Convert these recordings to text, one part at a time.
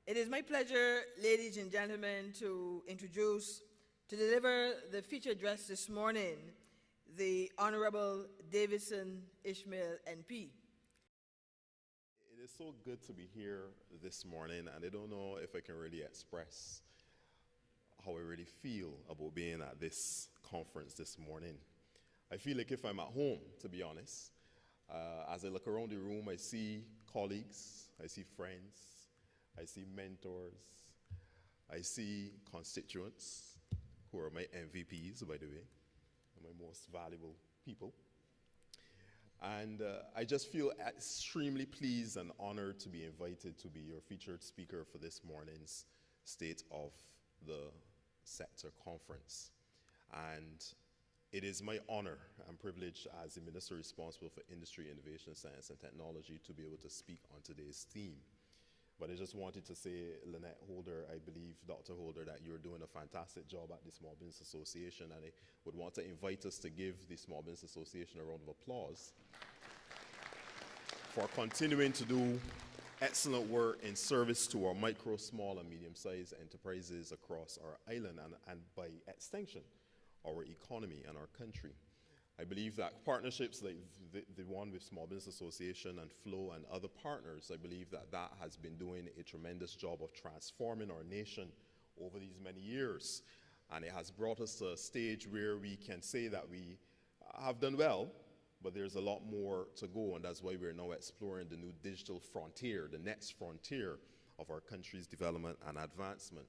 It is my pleasure, ladies and gentlemen, to deliver the feature address this morning, the Honorable Davidson Ishmael, NP. It is so good to be here this morning, and I don't know if I can really express how I really feel about being at this conference this morning. I feel like if I'm at home, to be honest. As I look around the room, I see colleagues, I see friends, I see mentors, I see constituents who are my MVPs, by the way, my most valuable people. And I just feel extremely pleased and honored to be invited to be your featured speaker for this morning's State of the Sector Conference. And it is my honor and privilege as the Minister responsible for Industry, Innovation, Science and Technology to be able to speak on today's theme. But I just wanted to say, Lynette Holder, I believe, Dr. Holder, that you're doing a fantastic job at the Small Business Association, and I would want to invite us to give the Small Business Association a round of applause for continuing to do excellent work in service to our micro, small, and medium-sized enterprises across our island and by extension, our economy and our country. I believe that partnerships like the one with Small Business Association and Flow and other partners, I believe that that has been doing a tremendous job of transforming our nation over these many years. And it has brought us to a stage where we can say that we have done well, but there's a lot more to go, and that's why we're now exploring the new digital frontier, the next frontier of our country's development and advancement.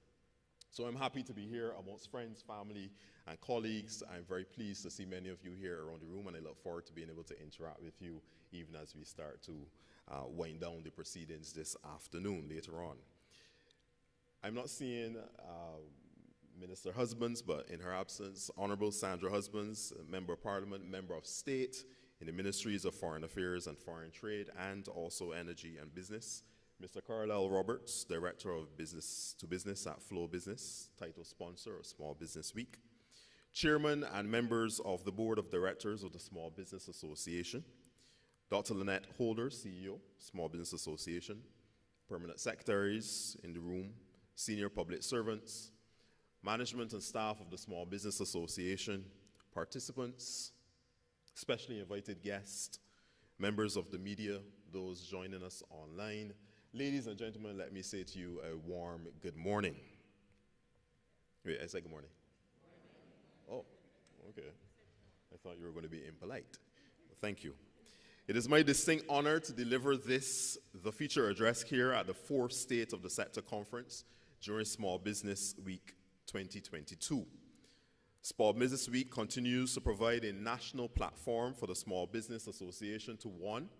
So I'm happy to be here amongst friends, family, and colleagues. I'm very pleased to see many of you here around the room, and I look forward to being able to interact with you even as we start to wind down the proceedings this afternoon, later on. I'm not seeing Minister Husbands, but in her absence, Honorable Sandra Husbands, Member of Parliament, Member of State in the Ministries of Foreign Affairs and Foreign Trade, and also Energy and Business. Mr. Carlisle Roberts, Director of Business to Business at Flow Business, title sponsor of Small Business Week. Chairman and members of the Board of Directors of the Small Business Association. Dr. Lynette Holder, CEO, Small Business Association. Permanent secretaries in the room, senior public servants, management and staff of the Small Business Association, participants, specially invited guests, members of the media, those joining us online. Ladies and gentlemen, let me say to you a warm good morning. Wait, I said good morning. Oh, okay. I thought you were going to be impolite. Thank you. It is my distinct honor to deliver the feature address here at the 4th State of the Sector Conference during Small Business Week 2022. Small Business Week continues to provide a national platform for the Small Business Association to, one,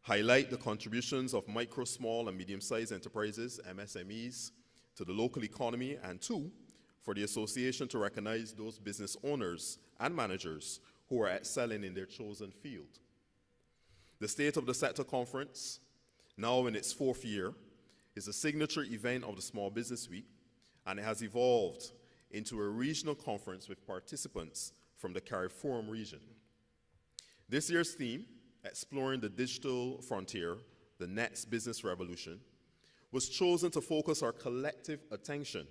highlight the contributions of micro, small, and medium-sized enterprises, MSMEs, to the local economy, and two, for the association to recognize those business owners and managers who are excelling in their chosen field. The State of the Sector Conference, now in its 4th year, is a signature event of the Small Business Week, and it has evolved into a regional conference with participants from the CARIFORUM region. This year's theme, Exploring the Digital Frontier, the Next Business Revolution, was chosen to focus our collective attention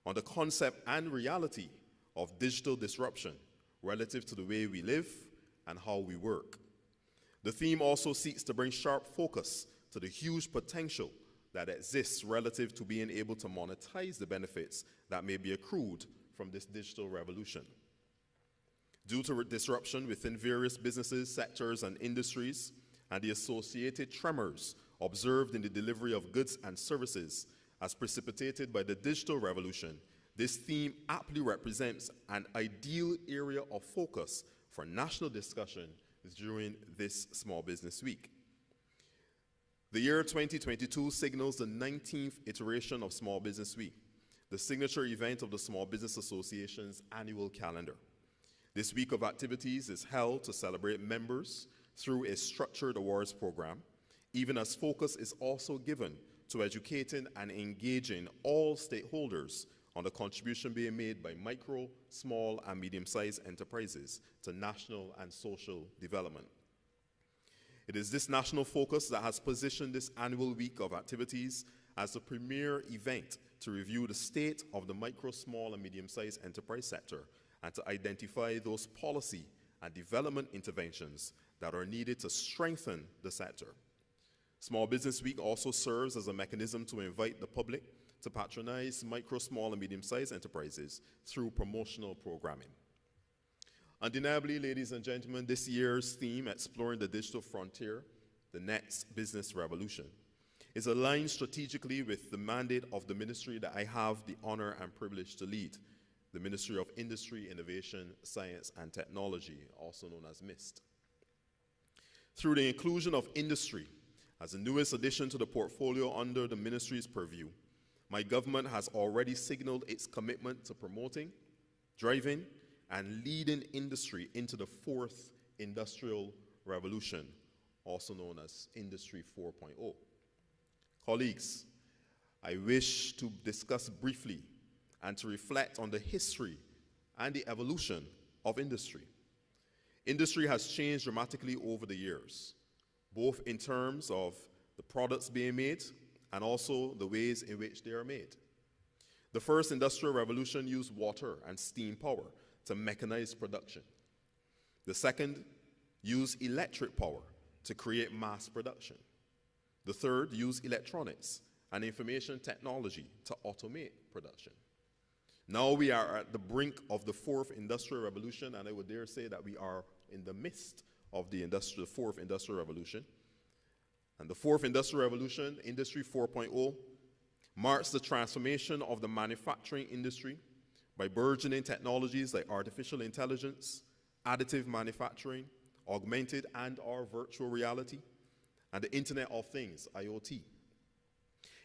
on the concept and reality of digital disruption relative to the way we live and how we work. The theme also seeks to bring sharp focus to the huge potential that exists relative to being able to monetize the benefits that may be accrued from this digital revolution. Due to disruption within various businesses, sectors, and industries, and the associated tremors observed in the delivery of goods and services as precipitated by the digital revolution, this theme aptly represents an ideal area of focus for national discussion during this Small Business Week. The year 2022 signals the 19th iteration of Small Business Week, the signature event of the Small Business Association's annual calendar. This week of activities is held to celebrate members through a structured awards program, even as focus is also given to educating and engaging all stakeholders on the contribution being made by micro, small, and medium-sized enterprises to national and social development. It is this national focus that has positioned this annual week of activities as the premier event to review the state of the micro, small, and medium-sized enterprise sector and to identify those policy and development interventions that are needed to strengthen the sector. Small Business Week also serves as a mechanism to invite the public to patronize micro, small, and medium-sized enterprises through promotional programming. Undeniably, ladies and gentlemen, this year's theme, Exploring the Digital Frontier, the Next Business Revolution, is aligned strategically with the mandate of the ministry that I have the honor and privilege to lead, the Ministry of Industry, Innovation, Science, and Technology, also known as MIST. Through the inclusion of industry as the newest addition to the portfolio under the ministry's purview, my government has already signaled its commitment to promoting, driving, and leading industry into the fourth industrial revolution, also known as Industry 4.0. Colleagues, I wish to discuss briefly and to reflect on the history and the evolution of industry. Industry has changed dramatically over the years, both in terms of the products being made and also the ways in which they are made. The first industrial revolution used water and steam power to mechanize production. The second used electric power to create mass production. The third used electronics and information technology to automate production. Now we are at the brink of the fourth industrial revolution, and I would dare say that we are in the midst of the fourth industrial revolution. And the fourth industrial revolution, Industry 4.0, marks the transformation of the manufacturing industry by burgeoning technologies like artificial intelligence, additive manufacturing, augmented and/or virtual reality, and the Internet of Things, IoT.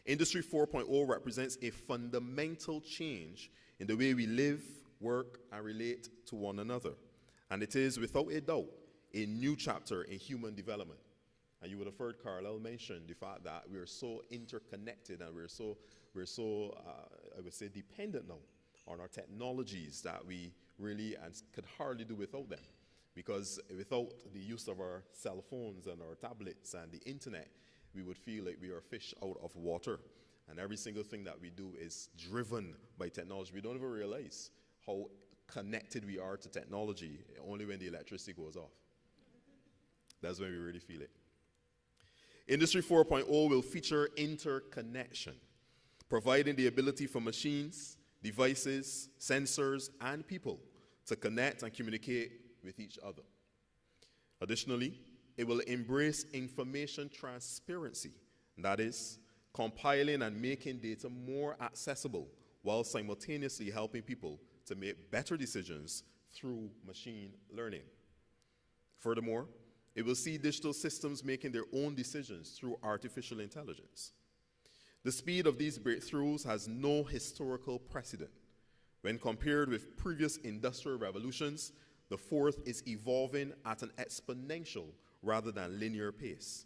Industry 4.0 represents a fundamental change in the way we live, work, and relate to one another. And it is, without a doubt, a new chapter in human development. And you would have heard Carlyle mention the fact that we are so interconnected and we're so I would say, dependent now on our technologies that we really could hardly do without them. Because without the use of our cell phones and our tablets and the internet, we would feel like we are fish out of water. And every single thing that we do is driven by technology. We don't even realize how connected we are to technology only when the electricity goes off. That's when we really feel it. Industry 4.0 will feature interconnection, providing the ability for machines, devices, sensors, and people to connect and communicate with each other. Additionally, it will embrace information transparency, that is, compiling and making data more accessible while simultaneously helping people to make better decisions through machine learning. Furthermore, it will see digital systems making their own decisions through artificial intelligence. The speed of these breakthroughs has no historical precedent. When compared with previous industrial revolutions, the fourth is evolving at an exponential rather than linear pace.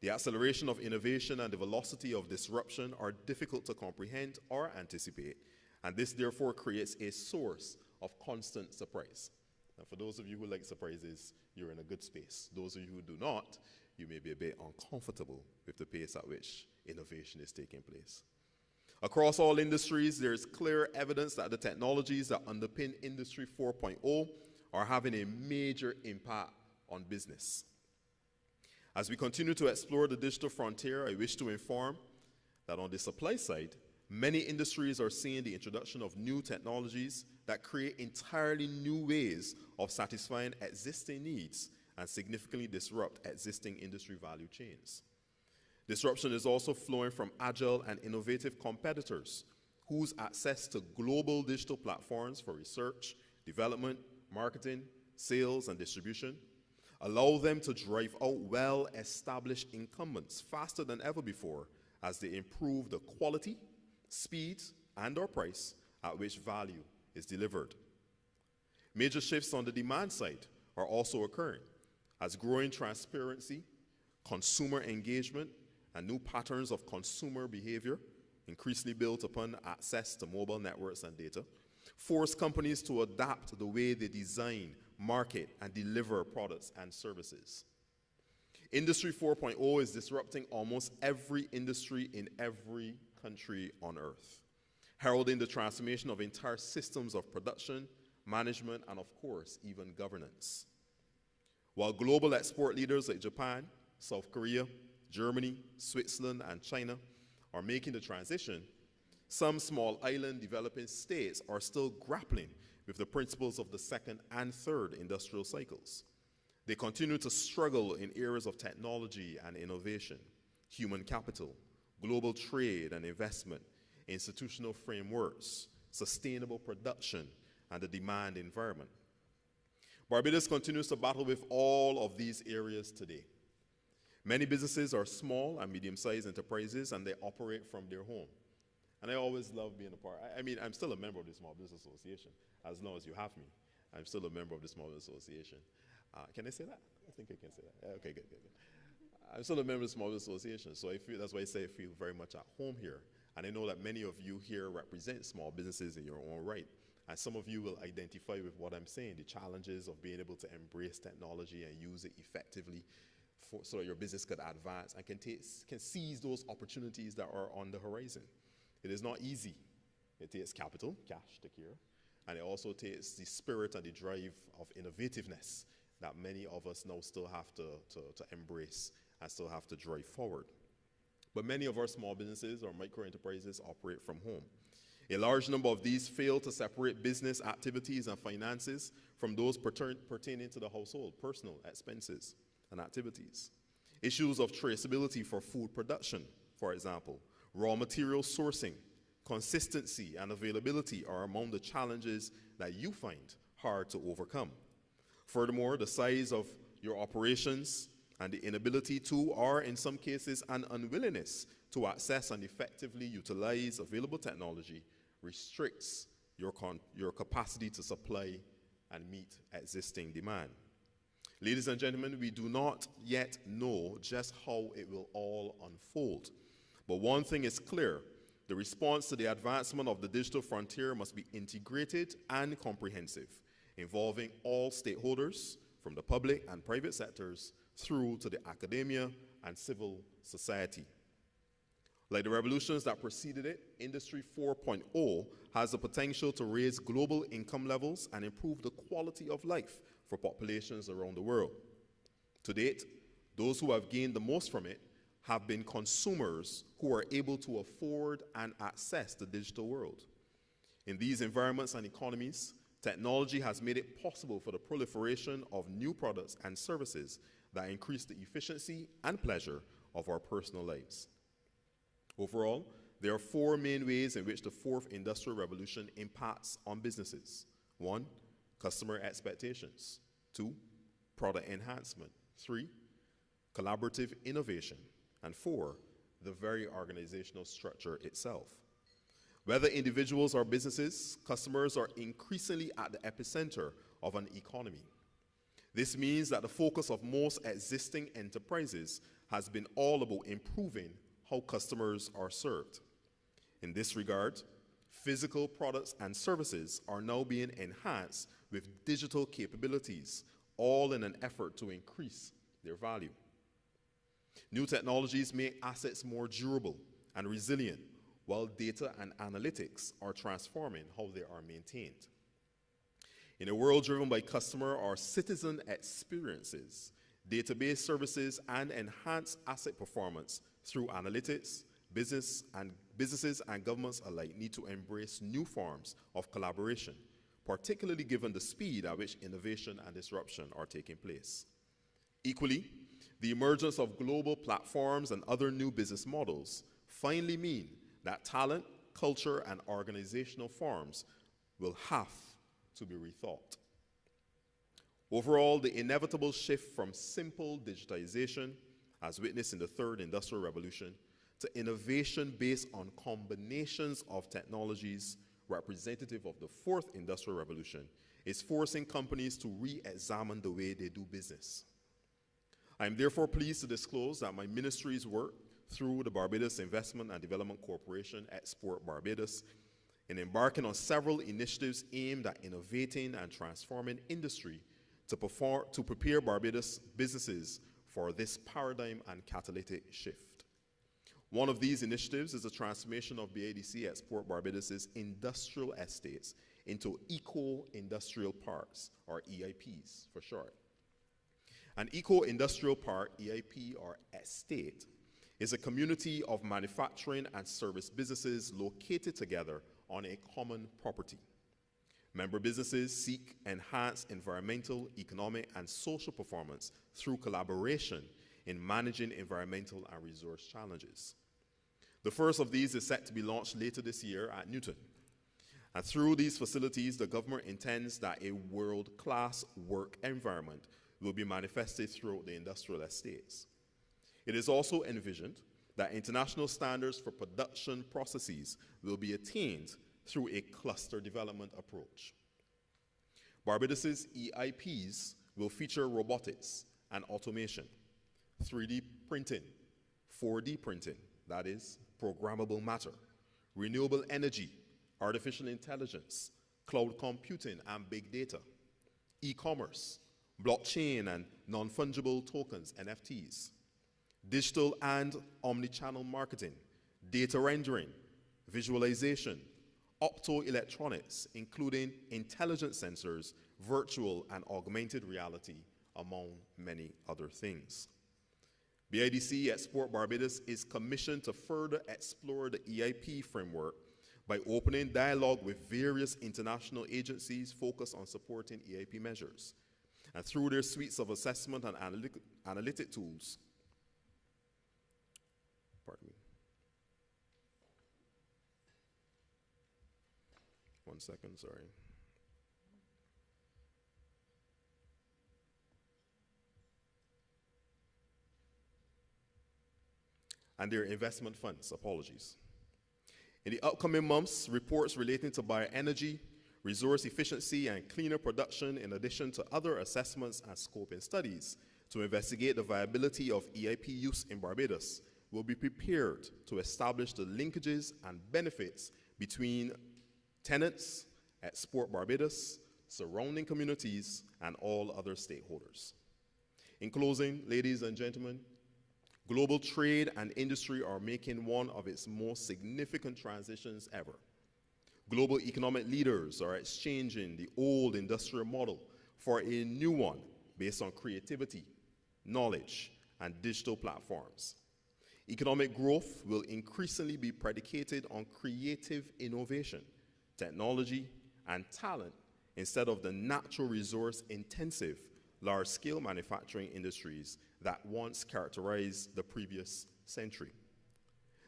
The acceleration of innovation and the velocity of disruption are difficult to comprehend or anticipate, and this therefore creates a source of constant surprise. And for those of you who like surprises, you're in a good space. Those of you who do not, you may be a bit uncomfortable with the pace at which innovation is taking place. Across all industries, there is clear evidence that the technologies that underpin Industry 4.0 are having a major impact on business. As we continue to explore the digital frontier, I wish to inform that on the supply side, many industries are seeing the introduction of new technologies that create entirely new ways of satisfying existing needs and significantly disrupt existing industry value chains. Disruption is also flowing from agile and innovative competitors whose access to global digital platforms for research, development, marketing, sales, and distribution allow them to drive out well-established incumbents faster than ever before as they improve the quality, speed, and/or price at which value is delivered. Major shifts on the demand side are also occurring as growing transparency, consumer engagement, and new patterns of consumer behavior, increasingly built upon access to mobile networks and data, force companies to adapt the way they design, market, and deliver products and services. Industry 4.0 is disrupting almost every industry in every country on earth, heralding the transformation of entire systems of production, management, and of course, even governance. While global export leaders like Japan, South Korea, Germany, Switzerland, and China are making the transition, some small island developing states are still grappling with the principles of the second and third industrial cycles. They continue to struggle in areas of technology and innovation, human capital, global trade and investment, institutional frameworks, sustainable production, and the demand environment. Barbados continues to battle with all of these areas today. Many businesses are small and medium-sized enterprises, and they operate from their home. And I always love being a part. I mean, I'm still a member of the Small Business Association, as long as you have me. I'm still a member of the Small Business Association. Can I say that? I think I can say that. Okay, good. I'm still a member of the Small Business Association, so that's why I say I feel very much at home here. And I know that many of you here represent small businesses in your own right. And some of you will identify with what I'm saying, the challenges of being able to embrace technology and use it effectively so that your business could advance and can seize those opportunities that are on the horizon. It is not easy. It takes capital, cash to care, and it also takes the spirit and the drive of innovativeness that many of us now still have to embrace and still have to drive forward. But many of our small businesses or micro enterprises operate from home. A large number of these fail to separate business activities and finances from those pertaining to the household, personal expenses and activities. Issues of traceability for food production, for example, raw material sourcing, consistency, and availability are among the challenges that you find hard to overcome. Furthermore, the size of your operations and the inability to, or in some cases, an unwillingness to access and effectively utilize available technology restricts your capacity to supply and meet existing demand. Ladies and gentlemen, we do not yet know just how it will all unfold. But one thing is clear: the response to the advancement of the digital frontier must be integrated and comprehensive, involving all stakeholders, from the public and private sectors through to the academia and civil society. Like the revolutions that preceded it, Industry 4.0 has the potential to raise global income levels and improve the quality of life for populations around the world. To date, those who have gained the most from it have been consumers who are able to afford and access the digital world. In these environments and economies, technology has made it possible for the proliferation of new products and services that increase the efficiency and pleasure of our personal lives. Overall, there are four main ways in which the fourth industrial revolution impacts on businesses. 1, customer expectations. 2, product enhancement. 3, collaborative innovation. And 4, the very organizational structure itself. Whether individuals or businesses, customers are increasingly at the epicenter of an economy. This means that the focus of most existing enterprises has been all about improving how customers are served. In this regard, physical products and services are now being enhanced with digital capabilities, all in an effort to increase their value. New technologies make assets more durable and resilient, while data and analytics are transforming how they are maintained. In a world driven by customer or citizen experiences, database services and enhanced asset performance through analytics, businesses and governments alike need to embrace new forms of collaboration, particularly given the speed at which innovation and disruption are taking place. Equally, the emergence of global platforms and other new business models finally mean that talent, culture, and organizational forms will have to be rethought. Overall, the inevitable shift from simple digitization, as witnessed in the third industrial revolution, to innovation based on combinations of technologies representative of the fourth industrial revolution is forcing companies to re-examine the way they do business. I am therefore pleased to disclose that my ministry's work through the Barbados Investment and Development Corporation, Export Barbados, in embarking on several initiatives aimed at innovating and transforming industry to prepare Barbados businesses for this paradigm and catalytic shift. One of these initiatives is the transformation of BADC Export Barbados's industrial estates into eco-industrial parks, or EIPs for short. An eco-industrial park, EIP, or estate, is a community of manufacturing and service businesses located together on a common property. Member businesses seek enhanced environmental, economic, and social performance through collaboration in managing environmental and resource challenges. The first of these is set to be launched later this year at Newton. And through these facilities, the government intends that a world-class work environment will be manifested throughout the industrial estates. It is also envisioned that international standards for production processes will be attained through a cluster development approach. Barbados's EIPs will feature robotics and automation, 3D printing, 4D printing, that is, programmable matter, renewable energy, artificial intelligence, cloud computing and big data, e-commerce, blockchain and non-fungible tokens, NFTs, digital and omni-channel marketing, data rendering, visualization, optoelectronics, including intelligent sensors, virtual and augmented reality, among many other things. BIDC Export Barbados is commissioned to further explore the EIP framework by opening dialogue with various international agencies focused on supporting EIP measures, and through their suites of assessment and analytic tools. Pardon me. One second, sorry. And their investment funds, apologies. In the upcoming months, reports relating to bioenergy, resource efficiency, and cleaner production, in addition to other assessments and scoping studies to investigate the viability of EIP use in Barbados, will be prepared to establish the linkages and benefits between tenants, Export Barbados, surrounding communities, and all other stakeholders. In closing, ladies and gentlemen, global trade and industry are making one of its most significant transitions ever. Global economic leaders are exchanging the old industrial model for a new one based on creativity, knowledge, and digital platforms. Economic growth will increasingly be predicated on creative innovation, technology, and talent instead of the natural resource-intensive, large-scale manufacturing industries that once characterized the previous century.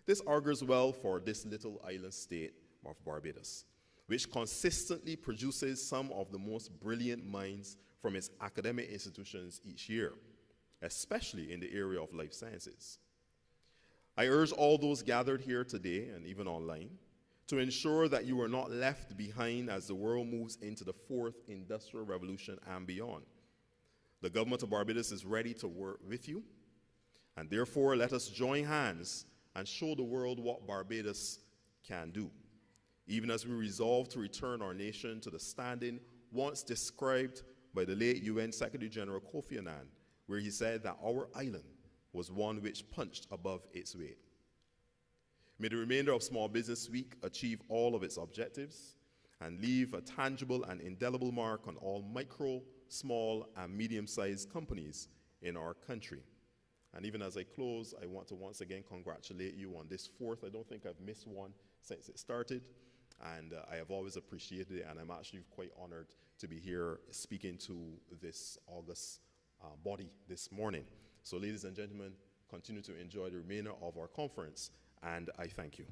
This augurs well for this little island state of Barbados, which consistently produces some of the most brilliant minds from its academic institutions each year, especially in the area of life sciences. I urge all those gathered here today and even online to ensure that you are not left behind as the world moves into the fourth industrial revolution and beyond. The government of Barbados is ready to work with you, and therefore let us join hands and show the world what Barbados can do, even as we resolve to return our nation to the standing once described by the late UN Secretary General Kofi Annan, where he said that our island was one which punched above its weight. May the remainder of Small Business Week achieve all of its objectives and leave a tangible and indelible mark on all micro, small, and medium-sized companies in our country. And even as I close, I want to once again congratulate you on this fourth. I don't think I've missed one since it started, and I have always appreciated it, and I'm actually quite honored to be here speaking to this august body this morning. So ladies and gentlemen, continue to enjoy the remainder of our conference, and I thank you.